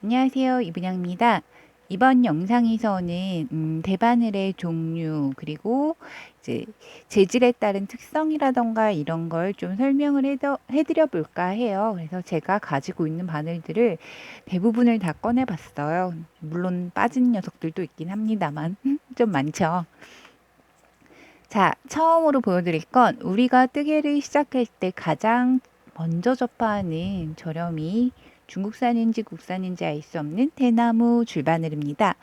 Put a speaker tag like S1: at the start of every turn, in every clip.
S1: 안녕하세요. 이분양입니다. 이번 영상에서는 대바늘의 종류 그리고 이제 재질에 따른 특성이라던가 이런 걸 좀 설명을 해드려 볼까 해요. 그래서 제가 가지고 있는 바늘들을 대부분을 다 꺼내 봤어요. 물론 빠진 녀석들도 있긴 합니다만 좀 많죠. 자, 처음으로 보여드릴 건 우리가 뜨개를 시작할 때 가장 먼저 접하는 저렴이 중국산인지 국산인지 알 수 없는 대나무 줄바늘입니다.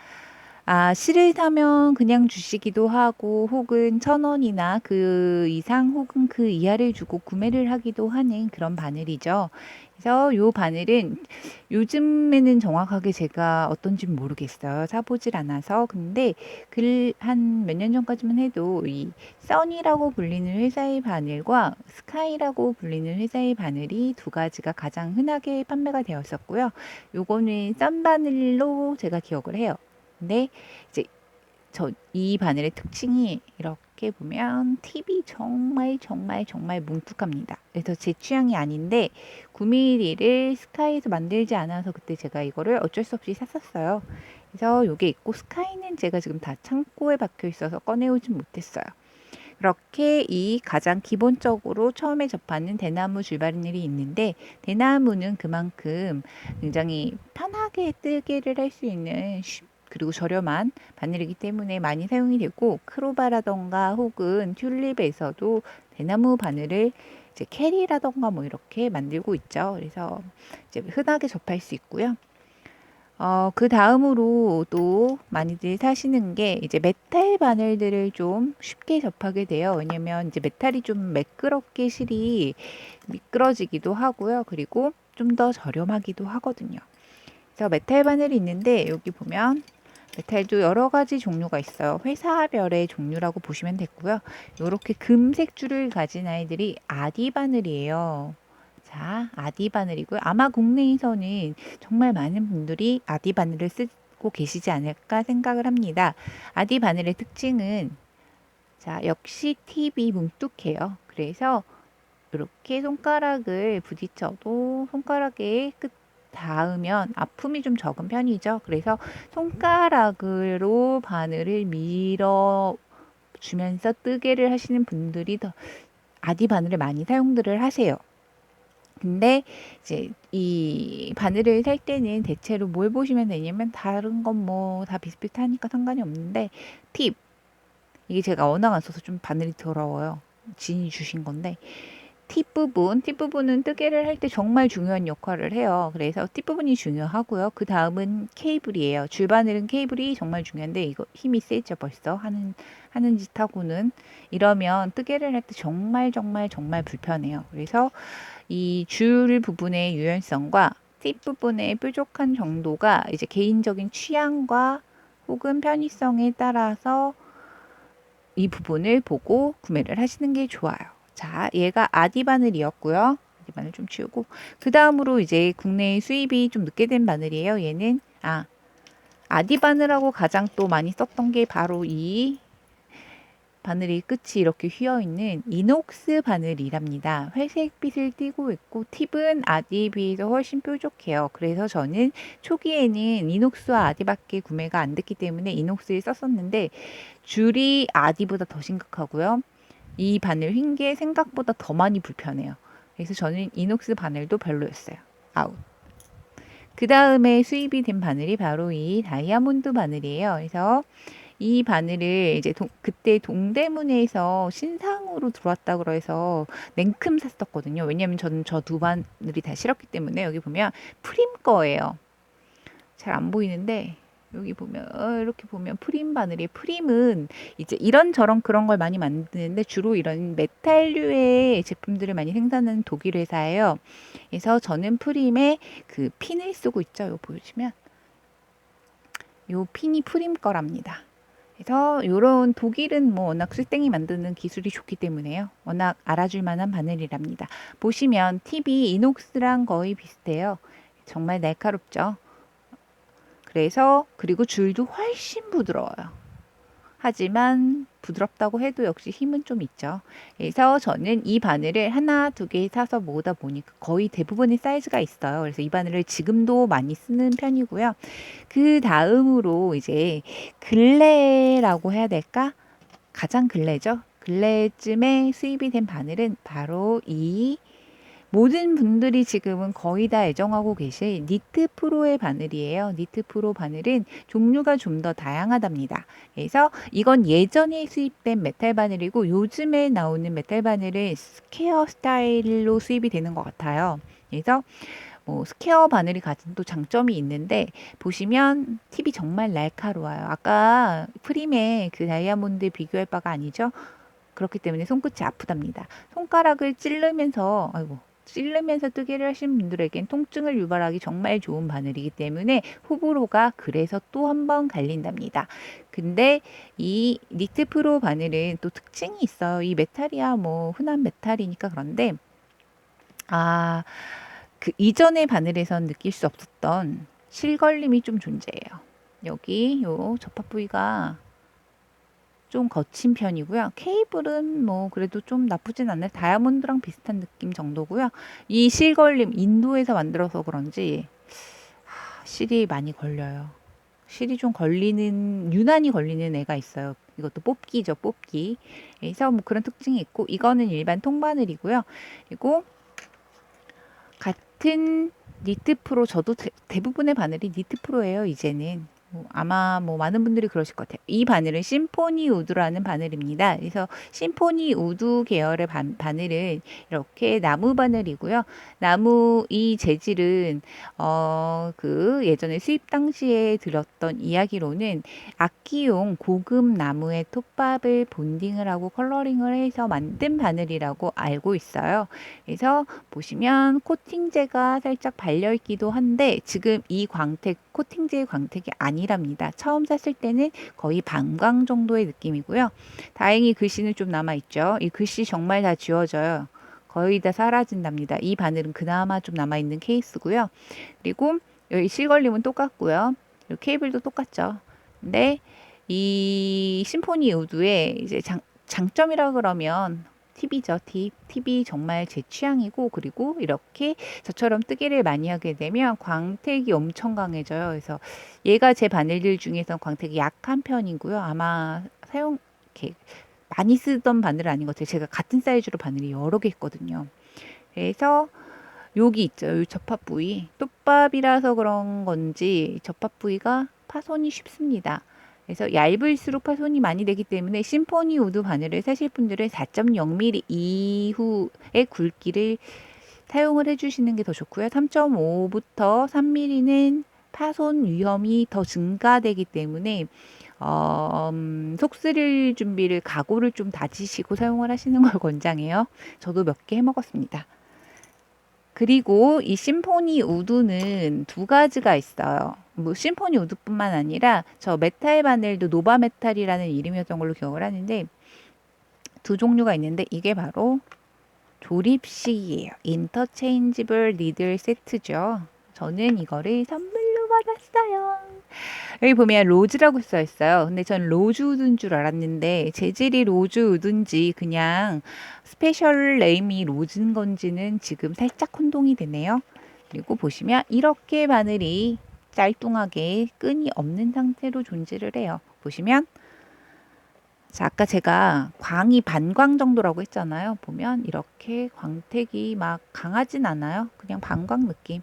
S1: 실을 사면 그냥 주시기도 하고 혹은 1,000원이나 그 이상 혹은 그 이하를 주고 구매를 하기도 하는 그런 바늘이죠. 그래서 요 바늘은 요즘에는 정확하게 제가 어떤지 모르겠어요. 사보질 않아서. 근데 한 몇 년 전까지만 해도 이 써니라고 불리는 회사의 바늘과 스카이라고 불리는 회사의 바늘이 두 가지가 가장 흔하게 판매가 되었었고요. 요거는 썬 바늘로 제가 기억을 해요. 근데 이제 이 바늘의 특징이 이렇게 보면 팁이 정말 정말 정말 뭉툭합니다. 그래서 제 취향이 아닌데 9mm를 스카이에서 만들지 않아서 그때 제가 이거를 어쩔 수 없이 샀었어요. 그래서 요게 있고 스카이는 제가 지금 다 창고에 박혀 있어서 꺼내오진 못했어요. 그렇게 이 가장 기본적으로 처음에 접하는 대나무 줄바늘이 있는데 대나무는 그만큼 굉장히 편하게 뜨개를 할 수 있는 그리고 저렴한 바늘이기 때문에 많이 사용이 되고 크로바라던가 혹은 튤립에서도 대나무 바늘을 이제 캐리라던가 뭐 이렇게 만들고 있죠. 그래서 이제 흔하게 접할 수 있고요. 그 다음으로 또 많이들 사시는 게 이제 메탈 바늘들을 좀 쉽게 접하게 돼요. 왜냐면 이제 메탈이 좀 매끄럽게 실이 미끄러지기도 하고요. 그리고 좀 더 저렴하기도 하거든요. 그래서 메탈 바늘이 있는데 여기 보면 메탈도 여러 가지 종류가 있어요. 회사별의 종류라고 보시면 되고요. 이렇게 금색 줄을 가진 아이들이 아디 바늘이에요. 자, 아디 바늘이고요. 아마 국내에서는 정말 많은 분들이 아디 바늘을 쓰고 계시지 않을까 생각을 합니다. 아디 바늘의 특징은 자, 역시 팁이 뭉툭해요. 그래서 이렇게 손가락을 부딪혀도 손가락의 끝 닿으면 아픔이 좀 적은 편이죠. 그래서 손가락으로 바늘을 밀어 주면서 뜨개를 하시는 분들이 더 아디 바늘을 많이 사용들을 하세요. 근데 이제 이 바늘을 살 때는 대체로 뭘 보시면 되냐면 다른 건 뭐 다 비슷비슷하니까 상관이 없는데 팁 이게 제가 언어가 안 써서 좀 바늘이 더러워요. 지인이 주신 건데 팁 부분은 뜨개를 할 때 정말 중요한 역할을 해요. 그래서 팁 부분이 중요하고요. 그 다음은 케이블이에요. 줄바늘은 케이블이 정말 중요한데 이거 힘이 세죠 벌써 하는 짓하고는 이러면 뜨개를 할 때 정말 정말 정말 불편해요. 그래서 이 줄 부분의 유연성과 팁 부분의 뾰족한 정도가 이제 개인적인 취향과 혹은 편의성에 따라서 이 부분을 보고 구매를 하시는 게 좋아요. 자, 얘가 아디 바늘이었고요. 아디 바늘 좀 치우고 그 다음으로 이제 국내 수입이 좀 늦게 된 바늘이에요. 얘는 아디 바늘하고 가장 또 많이 썼던 게 바로 이 바늘이 끝이 이렇게 휘어있는 이녹스 바늘이랍니다. 회색빛을 띠고 있고 팁은 아디에 비해서 훨씬 뾰족해요. 그래서 저는 초기에는 이녹스와 아디밖에 구매가 안 됐기 때문에 이녹스를 썼었는데 줄이 아디보다 더 심각하고요. 이 바늘 휜 게 생각보다 더 많이 불편해요. 그래서 저는 이녹스 바늘도 별로였어요. 아웃. 그 다음에 수입이 된 바늘이 바로 이 다이아몬드 바늘이에요. 그래서 이 바늘을 이제 그때 동대문에서 신상으로 들어왔다 그래서 냉큼 샀었거든요. 왜냐면 저는 저 두 바늘이 다 싫었기 때문에 여기 보면 프림 거예요. 잘 안 보이는데 여기 보면 이렇게 보면 프림 바늘이 프림은 이제 이런저런 그런 걸 많이 만드는데 주로 이런 메탈류의 제품들을 많이 생산하는 독일 회사예요. 그래서 저는 프림에 그 핀을 쓰고 있죠. 이거 보시면 요 핀이 프림 거랍니다. 그래서 요런 독일은 뭐 워낙 술땡이 만드는 기술이 좋기 때문에요. 워낙 알아줄 만한 바늘이랍니다. 보시면 팁이 이녹스랑 거의 비슷해요. 정말 날카롭죠. 그래서 그리고 줄도 훨씬 부드러워요. 하지만 부드럽다고 해도 역시 힘은 좀 있죠. 그래서 저는 이 바늘을 하나, 두 개 사서 모으다 보니까 거의 대부분의 사이즈가 있어요. 그래서 이 바늘을 지금도 많이 쓰는 편이고요. 그 다음으로 이제 근래라고 해야 될까? 가장 근래죠. 근래쯤에 수입이 된 바늘은 바로 이 모든 분들이 지금은 거의 다 애정하고 계실 니트 프로의 바늘이에요. 니트 프로 바늘은 종류가 좀 더 다양하답니다. 그래서 이건 예전에 수입된 메탈 바늘이고 요즘에 나오는 메탈 바늘은 스퀘어 스타일로 수입이 되는 것 같아요. 그래서 뭐 스퀘어 바늘이 가진 또 장점이 있는데 보시면 팁이 정말 날카로워요. 아까 프림의 그 다이아몬드 비교할 바가 아니죠. 그렇기 때문에 손끝이 아프답니다. 손가락을 찌르면서 아이고 찌르면서 뜨개를 하시는 분들에겐 통증을 유발하기 정말 좋은 바늘이기 때문에 호불호가 그래서 또 한 번 갈린답니다. 근데 이 니트 프로 바늘은 또 특징이 있어요. 이 메탈이야 뭐 흔한 메탈이니까 그런데 그 이전의 바늘에선 느낄 수 없었던 실걸림이 좀 존재해요. 여기 요 접합 부위가 좀 거친 편이고요. 케이블은 뭐 그래도 좀 나쁘진 않아요. 다이아몬드랑 비슷한 느낌 정도고요. 이 실걸림 인도에서 만들어서 그런지 실이 많이 걸려요. 실이 좀 걸리는 유난히 걸리는 애가 있어요. 이것도 뽑기죠, 뽑기. 그래서 뭐 그런 특징이 있고 이거는 일반 통바늘이고요. 그리고 같은 니트 프로 저도 대부분의 바늘이 니트 프로예요. 이제는 아마 뭐 많은 분들이 그러실 것 같아요. 이 바늘은 심포니 우드라는 바늘입니다. 그래서 심포니 우드 계열의 바늘은 이렇게 나무 바늘이고요. 나무 이 재질은 그 예전에 수입 당시에 들었던 이야기로는 악기용 고급 나무의 톱밥을 본딩을 하고 컬러링을 해서 만든 바늘이라고 알고 있어요. 그래서 보시면 코팅제가 살짝 발려있기도 한데 지금 이 광택 코팅제의 광택이 아니랍니다. 처음 샀을 때는 거의 반광 정도의 느낌이고요. 다행히 글씨는 좀 남아있죠. 이 글씨 정말 다 지워져요. 거의 다 사라진답니다. 이 바늘은 그나마 좀 남아있는 케이스고요. 그리고 여기 실걸림은 똑같고요. 케이블도 똑같죠. 근데 이 심포니 우드의 이제 장점이라 그러면 팁이죠. 팁이 정말 제 취향이고 그리고 이렇게 저처럼 뜨개를 많이 하게 되면 광택이 엄청 강해져요. 그래서 얘가 제 바늘들 중에서 광택이 약한 편이고요. 아마 이렇게 많이 쓰던 바늘은 아닌 것 같아요. 제가 같은 사이즈로 바늘이 여러 개 있거든요. 그래서 여기 있죠. 이 접합 부위. 톱밥이라서 그런 건지 접합 부위가 파손이 쉽습니다. 그래서 얇을수록 파손이 많이 되기 때문에 심포니 우드 바늘을 사실 분들은 4.0mm 이후의 굵기를 사용을 해주시는 게 더 좋고요. 3.5부터 3mm는 파손 위험이 더 증가되기 때문에 속 쓰릴 준비를 각오를 좀 다지시고 사용을 하시는 걸 권장해요. 저도 몇 개 해먹었습니다. 그리고 이 심포니 우드는 두 가지가 있어요. 뭐 심포니 우드뿐만 아니라 저 메탈 바늘도 노바 메탈이라는 이름이었던 걸로 기억을 하는데 두 종류가 있는데 이게 바로 조립식이에요. 인터체인지블 니들 세트죠. 저는 이거를 선물로 받았어요. 여기 보면 로즈라고 써 있어요. 근데 전 로즈 우드인 줄 알았는데 재질이 로즈 우드인지 그냥 스페셜 네임이 로즈인 건지는 지금 살짝 혼동이 되네요. 그리고 보시면 이렇게 바늘이 짤뚱하게 끈이 없는 상태로 존재를 해요. 보시면 자, 아까 제가 광이 반광 정도라고 했잖아요. 보면 이렇게 광택이 막 강하진 않아요. 그냥 반광 느낌.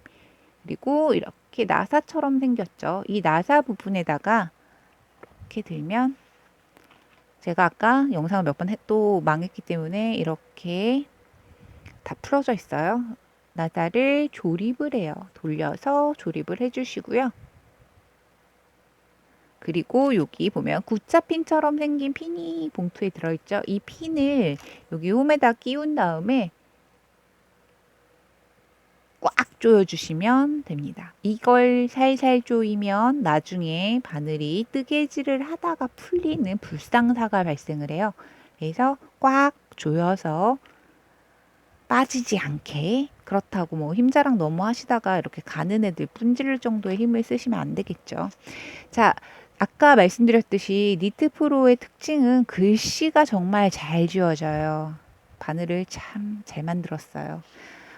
S1: 그리고 이렇게 나사처럼 생겼죠. 이 나사 부분에다가 이렇게 들면 제가 아까 영상을 몇 번 또 망했기 때문에 이렇게 다 풀어져 있어요. 나사를 조립을 해요. 돌려서 조립을 해주시고요. 그리고 여기 보면 구짜핀처럼 생긴 핀이 봉투에 들어있죠. 이 핀을 여기 홈에다 끼운 다음에 꽉 조여주시면 됩니다. 이걸 살살 조이면 나중에 바늘이 뜨개질을 하다가 풀리는 불상사가 발생을 해요. 그래서 꽉 조여서 빠지지 않게 그렇다고 뭐 힘자랑 너무 하시다가 이렇게 가는 애들 분질 정도의 힘을 쓰시면 안 되겠죠. 자, 아까 말씀드렸듯이 니트 프로의 특징은 글씨가 정말 잘 지워져요. 바늘을 참 잘 만들었어요.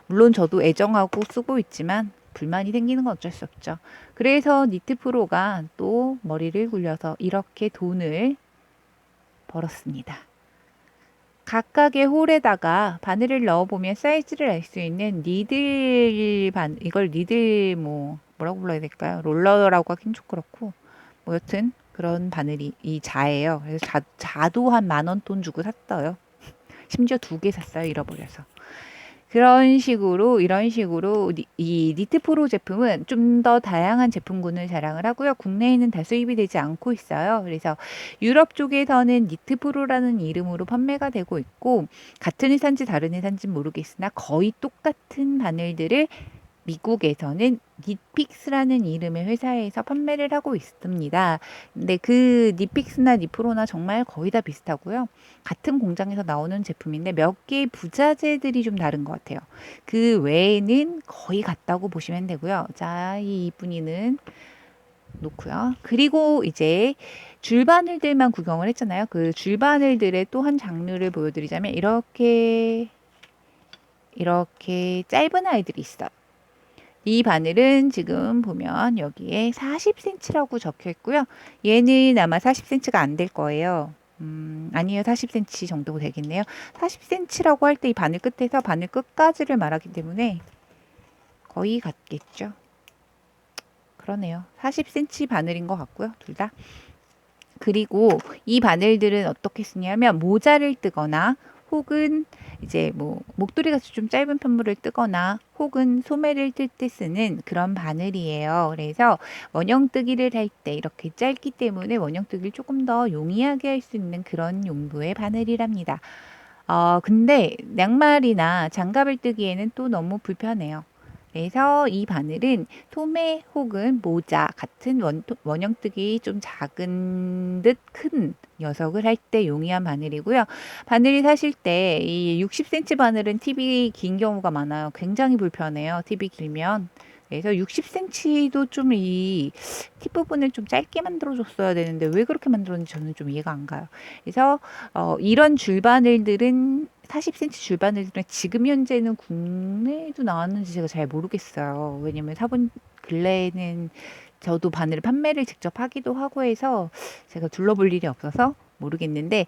S1: 물론 저도 애정하고 쓰고 있지만 불만이 생기는 건 어쩔 수 없죠. 그래서 니트 프로가 또 머리를 굴려서 이렇게 돈을 벌었습니다. 각각의 홀에다가 바늘을 넣어보면 사이즈를 알 수 있는 니들 이걸 니들 뭐라고 불러야 될까요? 롤러라고 하긴 좀 그렇고, 뭐 여튼 그런 바늘이 이 자예요. 그래서 자도 한 10,000원 돈 주고 샀어요. 심지어 2개 샀어요. 잃어버려서. 이런 식으로 이 니트 프로 제품은 좀 더 다양한 제품군을 자랑을 하고요. 국내에는 다 수입이 되지 않고 있어요. 그래서 유럽 쪽에서는 니트 프로라는 이름으로 판매가 되고 있고, 같은 회사인지 다른 회사인지 모르겠으나 거의 똑같은 바늘들을 미국에서는 니픽스라는 이름의 회사에서 판매를 하고 있습니다. 근데 그 니픽스나 니프로나 정말 거의 다 비슷하고요. 같은 공장에서 나오는 제품인데 몇 개의 부자재들이 좀 다른 것 같아요. 그 외에는 거의 같다고 보시면 되고요. 자, 이 이쁜이는 놓고요. 그리고 이제 줄바늘들만 구경을 했잖아요. 그 줄바늘들의 또 한 장르를 보여드리자면 이렇게 짧은 아이들이 있어요. 이 바늘은 지금 보면 여기에 40cm라고 적혀 있고요. 얘는 아마 40cm가 안 될 거예요. 아니에요. 40cm 정도 되겠네요. 40cm라고 할 때 이 바늘 끝에서 바늘 끝까지를 말하기 때문에 거의 같겠죠. 그러네요. 40cm 바늘인 것 같고요. 둘 다. 그리고 이 바늘들은 어떻게 쓰냐면 모자를 뜨거나 혹은 이제 뭐 목도리 같이 좀 짧은 편물을 뜨거나 혹은 소매를 뜰 때 쓰는 그런 바늘이에요. 그래서 원형뜨기를 할 때 이렇게 짧기 때문에 원형뜨기를 조금 더 용이하게 할 수 있는 그런 용도의 바늘이랍니다. 근데 양말이나 장갑을 뜨기에는 또 너무 불편해요. 그래서 이 바늘은 소매 혹은 모자 같은 원형뜨기 좀 작은 듯 큰 녀석을 할 때 용이한 바늘이고요. 바늘이 사실 때 이 60cm 바늘은 팁이 긴 경우가 많아요. 굉장히 불편해요. 팁이 길면. 그래서 60cm도 좀 이 팁 부분을 좀 짧게 만들어줬어야 되는데 왜 그렇게 만들었는지 저는 좀 이해가 안 가요. 그래서 이런 줄바늘들은 40cm 줄바늘들은 지금 현재는 국내에도 나왔는지 제가 잘 모르겠어요. 왜냐면 사본 근래에는 저도 바늘 판매를 직접 하기도 하고 해서 제가 둘러볼 일이 없어서 모르겠는데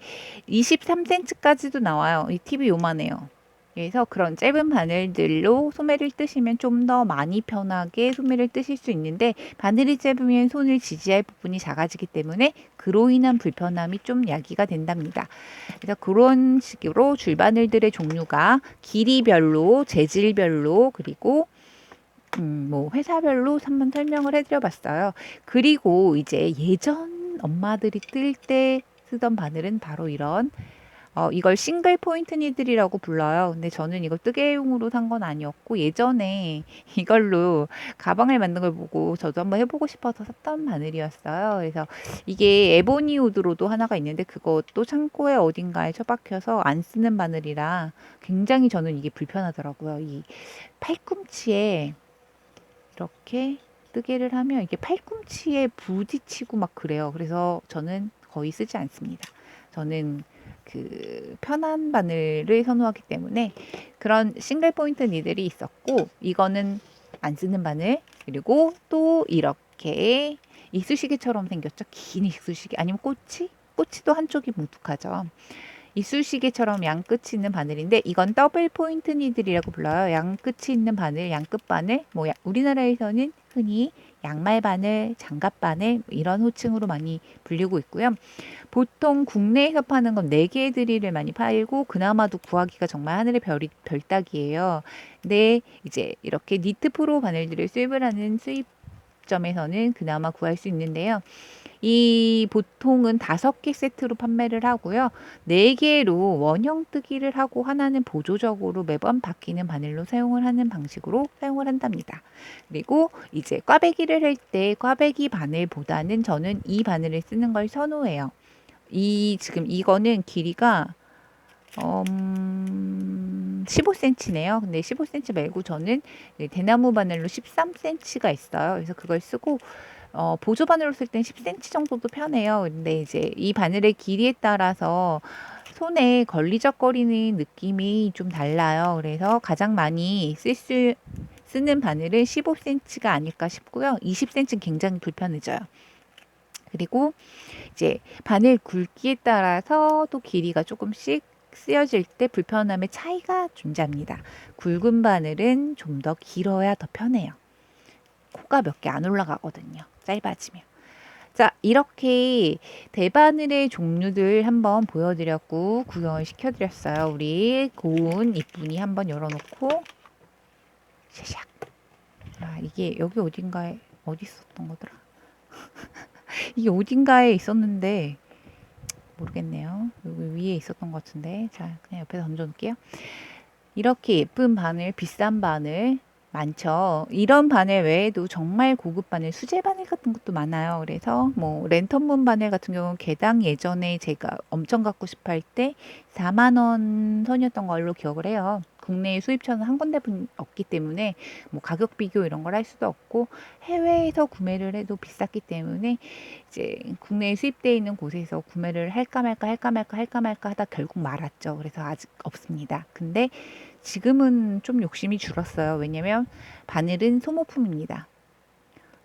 S1: 23cm까지도 나와요. 이 팁이 요만해요. 그래서 그런 짧은 바늘들로 소매를 뜨시면 좀 더 많이 편하게 소매를 뜨실 수 있는데 바늘이 짧으면 손을 지지할 부분이 작아지기 때문에 그로 인한 불편함이 좀 야기가 된답니다. 그래서 그런 식으로 줄바늘들의 종류가 길이별로, 재질별로 그리고 뭐 회사별로 한번 설명을 해드려 봤어요. 그리고 이제 예전 엄마들이 뜰 때 쓰던 바늘은 바로 이런 이걸 싱글 포인트 니들이라고 불러요. 근데 저는 이거 뜨개용으로 산 건 아니었고 예전에 이걸로 가방을 만든 걸 보고 저도 한번 해보고 싶어서 샀던 바늘이었어요. 그래서 이게 에보니 우드로도 하나가 있는데 그것도 창고에 어딘가에 처박혀서 안 쓰는 바늘이라 굉장히 저는 이게 불편하더라고요. 이 팔꿈치에 이렇게 뜨개를 하면 이게 팔꿈치에 부딪히고 막 그래요. 그래서 저는 거의 쓰지 않습니다. 저는 그 편한 바늘을 선호하기 때문에 그런 싱글 포인트 니들이 있었고 이거는 안 쓰는 바늘 그리고 또 이렇게 이쑤시개처럼 생겼죠. 긴 이쑤시개 아니면 꼬치도 한쪽이 뭉툭하죠. 이쑤시개처럼 양끝이 있는 바늘인데 이건 더블 포인트 니들이라고 불러요. 양끝이 있는 바늘, 양끝 바늘. 뭐 우리나라에서는 흔히 양말 바늘, 장갑 바늘 이런 호칭으로 많이 불리고 있고요. 보통 국내에서 파는 건 4개의 드릴을 많이 팔고 그나마도 구하기가 정말 하늘의 별따기예요. 근데 이제 이렇게 니트 프로 바늘들을 수입을 하는 수입점에서는 그나마 구할 수 있는데요. 이 보통은 5개 세트로 판매를 하고요. 4개로 원형 뜨기를 하고 하나는 보조적으로 매번 바뀌는 바늘로 사용을 하는 방식으로 사용을 한답니다. 그리고 이제 꽈배기를 할 때 꽈배기 바늘보다는 저는 이 바늘을 쓰는 걸 선호해요. 지금 이거는 길이가 15cm네요. 근데 15cm 말고 저는 대나무 바늘로 13cm가 있어요. 그래서 그걸 쓰고 보조 바늘로 쓸 땐 10cm 정도도 편해요. 근데 이제 이 바늘의 길이에 따라서 손에 걸리적거리는 느낌이 좀 달라요. 그래서 가장 많이 쓰는 바늘은 15cm가 아닐까 싶고요. 20cm는 굉장히 불편해져요. 그리고 이제 바늘 굵기에 따라서 또 길이가 조금씩 쓰여질 때 불편함의 차이가 존재합니다. 굵은 바늘은 좀 더 길어야 더 편해요. 코가 몇 개 안 올라가거든요. 짧아지면. 자, 이렇게 대바늘의 종류들 한번 보여드렸고 구경을 시켜드렸어요. 우리 고운 이쁜이 한번 열어놓고 샤샥. 아, 이게 여기 어딘가에 어디 있었던 거더라? 이게 어딘가에 있었는데 모르겠네요. 여기 위에 있었던 것 같은데. 자, 그냥 옆에 던져놓을게요. 이렇게 예쁜 바늘, 비싼 바늘 많죠. 이런 바늘 외에도 정말 고급 바늘, 수제 바늘 같은 것도 많아요. 그래서 뭐 랜턴문 바늘 같은 경우는 개당 예전에 제가 엄청 갖고 싶어 할 때 4만 원 선이었던 걸로 기억을 해요. 국내에 수입처는 한 군데뿐 없기 때문에 뭐 가격 비교 이런 걸 할 수도 없고 해외에서 구매를 해도 비쌌기 때문에 이제 국내에 수입되어 있는 곳에서 구매를 할까 말까 하다 결국 말았죠. 그래서 아직 없습니다. 근데 지금은 좀 욕심이 줄었어요. 왜냐면 바늘은 소모품입니다.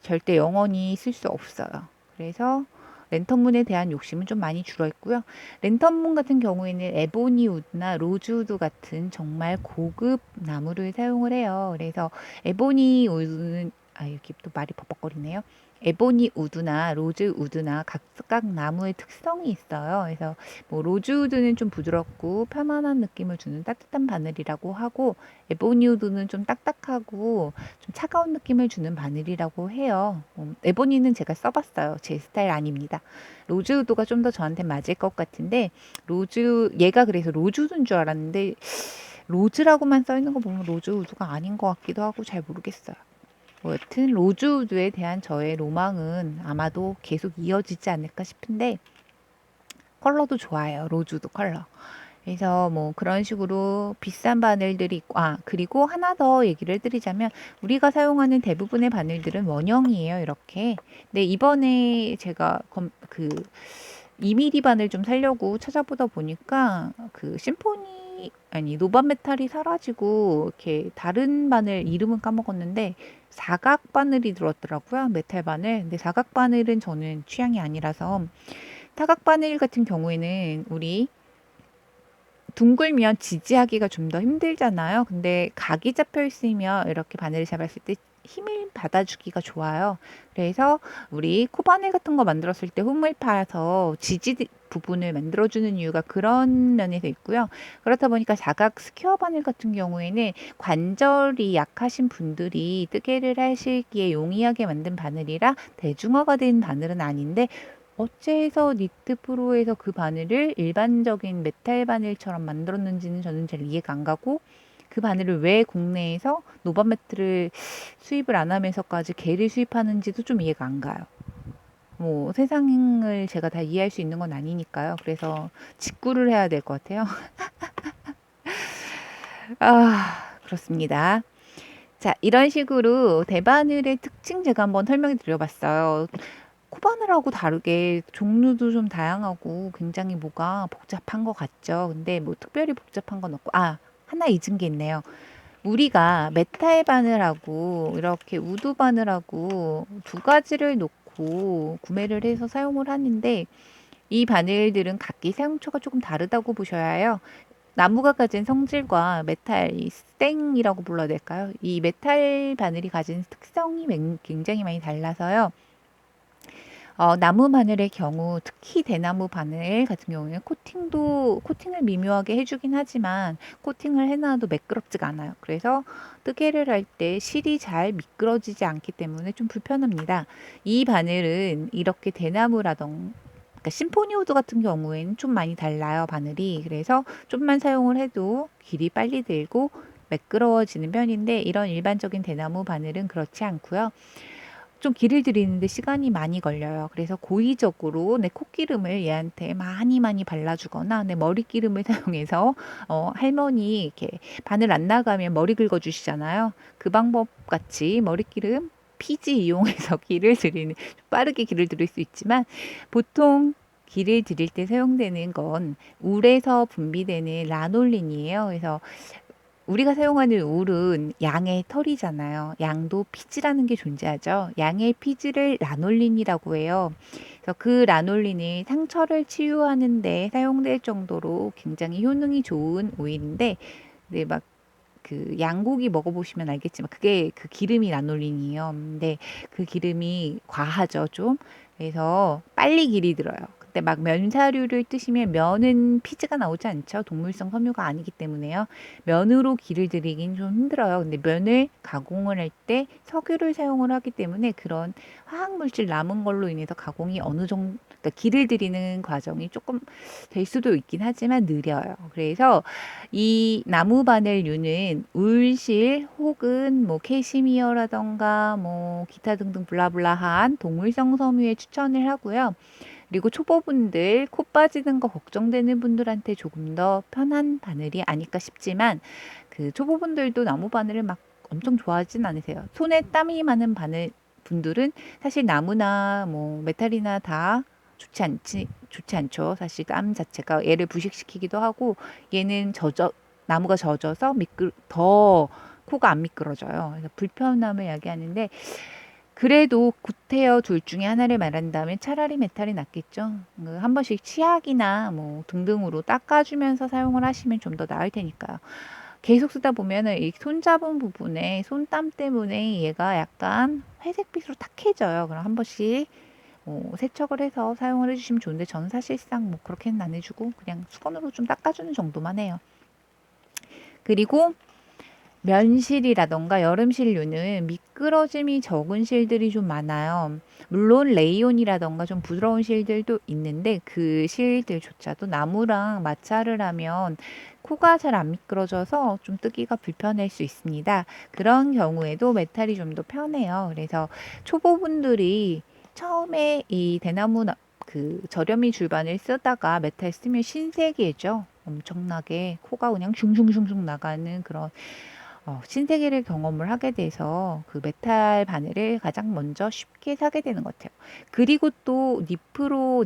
S1: 절대 영원히 쓸 수 없어요. 그래서 랜턴문에 대한 욕심은 좀 많이 줄어 있고요. 랜턴문 같은 경우에는 에보니 우드나 로즈우드 같은 정말 고급 나무를 사용을 해요. 그래서 에보니 우드는 이렇게 또 말이 버벅거리네요. 에보니 우드나 로즈 우드나 각각 나무의 특성이 있어요. 그래서 뭐 로즈 우드는 좀 부드럽고 편안한 느낌을 주는 따뜻한 바늘이라고 하고 에보니 우드는 좀 딱딱하고 좀 차가운 느낌을 주는 바늘이라고 해요. 에보니는 제가 써봤어요. 제 스타일 아닙니다. 로즈 우드가 좀 더 저한테 맞을 것 같은데 얘가 그래서 로즈 우드인 줄 알았는데 로즈라고만 써 있는 거 보면 로즈 우드가 아닌 것 같기도 하고 잘 모르겠어요. 뭐 여튼 로즈우드에 대한 저의 로망은 아마도 계속 이어지지 않을까 싶은데 컬러도 좋아요. 로즈우드 컬러. 그래서 뭐 그런 식으로 비싼 바늘들이 있고 그리고 하나 더 얘기를 해드리자면 우리가 사용하는 대부분의 바늘들은 원형이에요. 이렇게. 근데 이번에 제가 2mm 바늘 좀 사려고 찾아보다 보니까 노반 메탈이 사라지고 이렇게 다른 바늘 이름은 까먹었는데 사각 바늘이 들었더라고요. 메탈 바늘. 근데 사각 바늘은 저는 취향이 아니라서 타각 바늘 같은 경우에는 우리 둥글면 지지하기가 좀 더 힘들잖아요. 근데 각이 잡혀 있으면 이렇게 바늘을 잡았을 때 힘을 받아주기가 좋아요. 그래서 우리 코바늘 같은 거 만들었을 때 홈을 파서 지지 부분을 만들어주는 이유가 그런 면에서 있고요. 그렇다 보니까 사각 스퀘어 바늘 같은 경우에는 관절이 약하신 분들이 뜨개를 하시기에 용이하게 만든 바늘이라 대중화가 된 바늘은 아닌데 어째서 니트 프로에서 그 바늘을 일반적인 메탈 바늘처럼 만들었는지는 저는 잘 이해가 안 가고 그 바늘을 왜 국내에서 노반 매트를 수입을 안 하면서까지 개를 수입하는지도 좀 이해가 안 가요. 뭐 세상을 제가 다 이해할 수 있는 건 아니니까요. 그래서 직구를 해야 될 것 같아요. 그렇습니다. 자, 이런 식으로 대바늘의 특징 제가 한번 설명해 드려봤어요. 코바늘하고 다르게 종류도 좀 다양하고 굉장히 뭐가 복잡한 것 같죠. 근데 뭐 특별히 복잡한 건 없고 하나 잊은 게 있네요. 우리가 메탈 바늘하고 이렇게 우드 바늘하고 두 가지를 놓고 구매를 해서 사용을 하는데 이 바늘들은 각기 사용처가 조금 다르다고 보셔야 해요. 나무가 가진 성질과 메탈, 이 스탱이라고 불러야 될까요? 이 메탈 바늘이 가진 특성이 굉장히 많이 달라서요. 나무 바늘의 경우 특히 대나무 바늘 같은 경우에는 코팅을 미묘하게 해주긴 하지만 코팅을 해놔도 매끄럽지가 않아요. 그래서 뜨개를 할 때 실이 잘 미끄러지지 않기 때문에 좀 불편합니다. 이 바늘은 이렇게 그러니까 심포니 우드 같은 경우에는 좀 많이 달라요, 바늘이. 그래서 좀만 사용을 해도 길이 빨리 들고 매끄러워지는 편인데 이런 일반적인 대나무 바늘은 그렇지 않고요. 좀 길을 들이는데 시간이 많이 걸려요. 그래서 고의적으로 내 콧기름을 얘한테 많이 발라주거나 내 머리기름을 사용해서 할머니 이렇게 바늘 안 나가면 머리 긁어주시잖아요. 그 방법 같이 머리기름 피지 이용해서 기를 들이는, 빠르게 기를 들일 수 있지만 보통 기를 들일 때 사용되는 건 울에서 분비되는 라놀린이에요. 그래서 우리가 사용하는 울은 양의 털이잖아요. 양도 피지라는 게 존재하죠. 양의 피지를 라놀린이라고 해요. 그래서 그 라놀린이 상처를 치유하는 데 사용될 정도로 굉장히 효능이 좋은 오일인데, 네, 막 그 양고기 먹어보시면 알겠지만 그게 그 기름이 라놀린이에요. 근데 그 기름이 과하죠, 좀. 그래서 빨리 길이 들어요. 근데 막 면사류를 뜨시면 면은 피지가 나오지 않죠. 동물성 섬유가 아니기 때문에요. 면으로 기를 들이긴 좀 힘들어요. 근데 면을 가공을 할 때 석유를 사용을 하기 때문에 그런 화학물질 남은 걸로 인해서 가공이 어느 정도, 그러니까 기를 들이는 과정이 조금 될 수도 있긴 하지만 느려요. 그래서 이 나무 바늘류는 울실 혹은 뭐 캐시미어라던가 뭐 기타 등등 블라블라한 동물성 섬유에 추천을 하고요. 그리고 초보분들 코 빠지는 거 걱정되는 분들한테 조금 더 편한 바늘이 아닐까 싶지만, 그 초보분들도 나무 바늘을 막 엄청 좋아하진 않으세요. 손에 땀이 많은 바늘 분들은 사실 나무나 뭐 메탈이나 다 좋지 않죠. 사실 땀 자체가 얘를 부식시키기도 하고, 얘는 나무가 젖어서 더 코가 안 미끄러져요. 그래서 불편함을 야기하는데, 그래도 굿헤어 둘 중에 하나를 말한다면 차라리 메탈이 낫겠죠. 한 번씩 치약이나 뭐 등등으로 닦아주면서 사용을 하시면 좀 더 나을 테니까요. 계속 쓰다 보면은 이 손잡은 부분에 손땀 때문에 얘가 약간 회색빛으로 탁해져요. 그럼 한 번씩 세척을 해서 사용을 해주시면 좋은데, 저는 사실상 뭐 그렇게는 안 해주고 그냥 수건으로 좀 닦아주는 정도만 해요. 그리고 면실이라던가 여름실류는 미끄러짐이 적은 실들이 좀 많아요. 물론 레이온이라던가 좀 부드러운 실들도 있는데 그 실들조차도 나무랑 마찰을 하면 코가 잘 안 미끄러져서 좀 뜨기가 불편할 수 있습니다. 그런 경우에도 메탈이 좀 더 편해요. 그래서 초보분들이 처음에 이 대나무 그 저렴이 줄반을 쓰다가 메탈 쓰면 신세계죠. 엄청나게 코가 그냥 슝슝슝슝 나가는 그런 신세계를 경험을 하게 돼서 그 메탈 바늘을 가장 먼저 쉽게 사게 되는 것 같아요. 그리고 또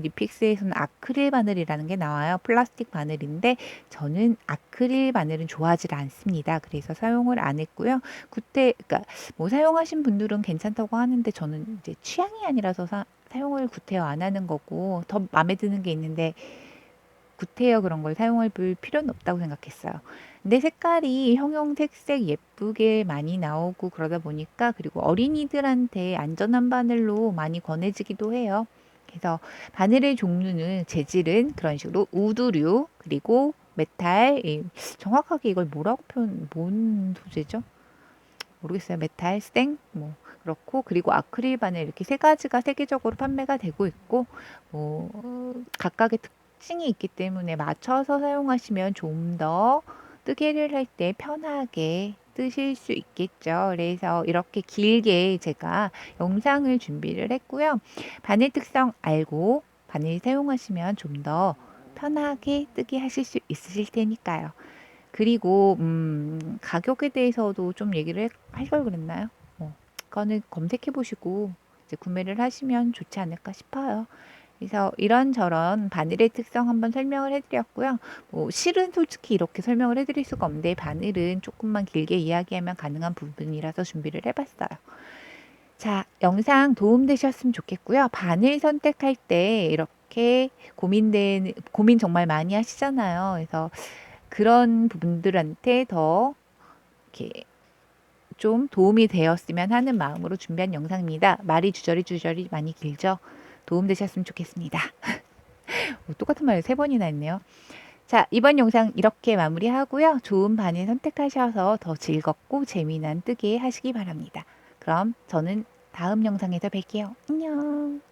S1: 니픽스에서는 아크릴 바늘이라는 게 나와요. 플라스틱 바늘인데 저는 아크릴 바늘은 좋아하지 않습니다. 그래서 사용을 안 했고요. 그러니까 뭐 사용하신 분들은 괜찮다고 하는데 저는 이제 취향이 아니라서 사용을 굿헤어 안 하는 거고, 더 마음에 드는 게 있는데 굿헤어 그런 걸 사용할 필요는 없다고 생각했어요. 근데 색깔이 형형색색 예쁘게 많이 나오고 그러다 보니까, 그리고 어린이들한테 안전한 바늘로 많이 권해지기도 해요. 그래서 바늘의 종류는, 재질은 그런 식으로 우드류, 그리고 메탈, 정확하게 이걸 뭔 소재죠? 모르겠어요. 메탈, 스탱, 뭐 그렇고, 그리고 아크릴 바늘, 이렇게 세 가지가 세계적으로 판매가 되고 있고, 각각의 특징이 있기 때문에 맞춰서 사용하시면 좀 더 뜨개를 할 때 편하게 뜨실 수 있겠죠. 그래서 이렇게 길게 제가 영상을 준비를 했고요. 바늘 특성 알고 바늘 사용하시면 좀 더 편하게 뜨개 하실 수 있으실 테니까요. 그리고 가격에 대해서도 좀 얘기를 할 걸 그랬나요? 그거는 검색해 보시고 이제 구매를 하시면 좋지 않을까 싶어요. 그래서 이런저런 바늘의 특성 한번 설명을 해드렸고요. 실은 솔직히 이렇게 설명을 해드릴 수가 없는데, 바늘은 조금만 길게 이야기하면 가능한 부분이라서 준비를 해봤어요. 자, 영상 도움되셨으면 좋겠고요. 바늘 선택할 때 이렇게 고민 정말 많이 하시잖아요. 그래서 그런 부분들한테 더 이렇게 좀 도움이 되었으면 하는 마음으로 준비한 영상입니다. 말이 주저리 많이 길죠? 도움되셨으면 좋겠습니다. 똑같은 말을 3번이나 했네요. 자, 이번 영상 이렇게 마무리하고요. 좋은 바늘 선택하셔서 더 즐겁고 재미난 뜨개 하시기 바랍니다. 그럼 저는 다음 영상에서 뵐게요. 안녕.